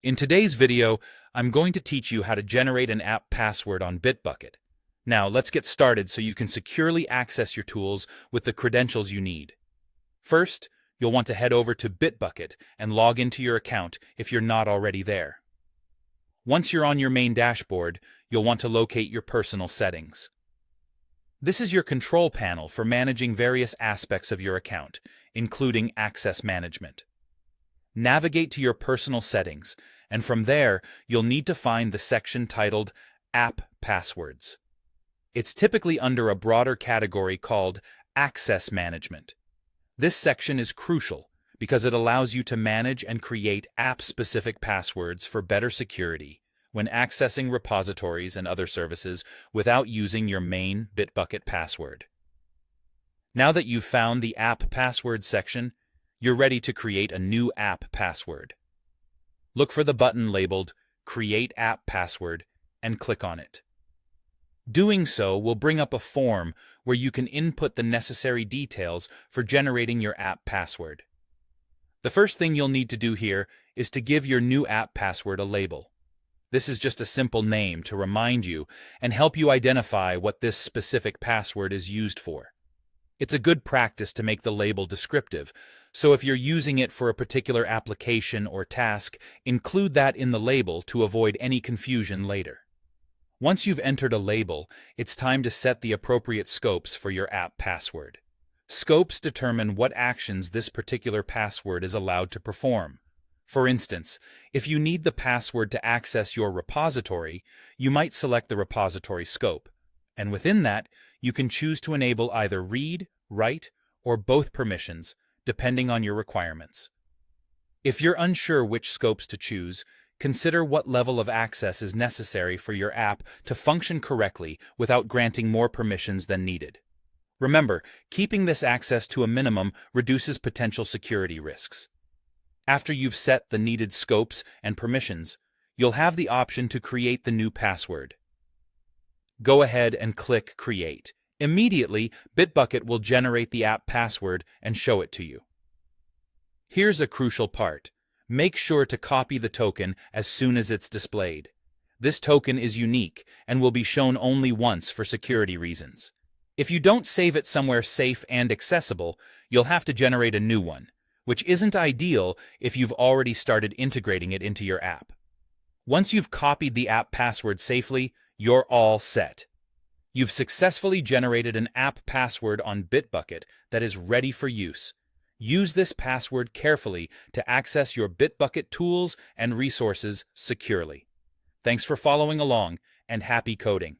In today's video, I'm going to teach you how to generate an app password on Bitbucket. Now, let's get started so you can securely access your tools with the credentials you need. First, you'll want to head over to Bitbucket and log into your account if you're not already there. Once you're on your main dashboard, you'll want to locate your personal settings. This is your control panel for managing various aspects of your account, including access management. Navigate to your personal settings, and from there, you'll need to find the section titled App Passwords. It's typically under a broader category called Access Management. This section is crucial because it allows you to manage and create app-specific passwords for better security when accessing repositories and other services without using your main Bitbucket password. Now that you've found the App Password section, you're ready to create a new app password. Look for the button labeled Create App Password and click on it. Doing so will bring up a form where you can input the necessary details for generating your app password. The first thing you'll need to do here is to give your new app password a label. This is just a simple name to remind you and help you identify what this specific password is used for. It's a good practice to make the label descriptive, so if you're using it for a particular application or task, include that in the label to avoid any confusion later. Once you've entered a label, it's time to set the appropriate scopes for your app password. Scopes determine what actions this particular password is allowed to perform. For instance, if you need the password to access your repository, you might select the repository scope, and within that, you can choose to enable either read, write, or both permissions, depending on your requirements. If you're unsure which scopes to choose, consider what level of access is necessary for your app to function correctly without granting more permissions than needed. Remember, keeping this access to a minimum reduces potential security risks. After you've set the needed scopes and permissions, you'll have the option to create the new password. Go ahead and click Create. Immediately, Bitbucket will generate the app password and show it to you. Here's a crucial part. Make sure to copy the token as soon as it's displayed. This token is unique and will be shown only once for security reasons. If you don't save it somewhere safe and accessible, you'll have to generate a new one, which isn't ideal if you've already started integrating it into your app. Once you've copied the app password safely, you're all set. You've successfully generated an app password on Bitbucket that is ready for use. Use this password carefully to access your Bitbucket tools and resources securely. Thanks for following along, and happy coding.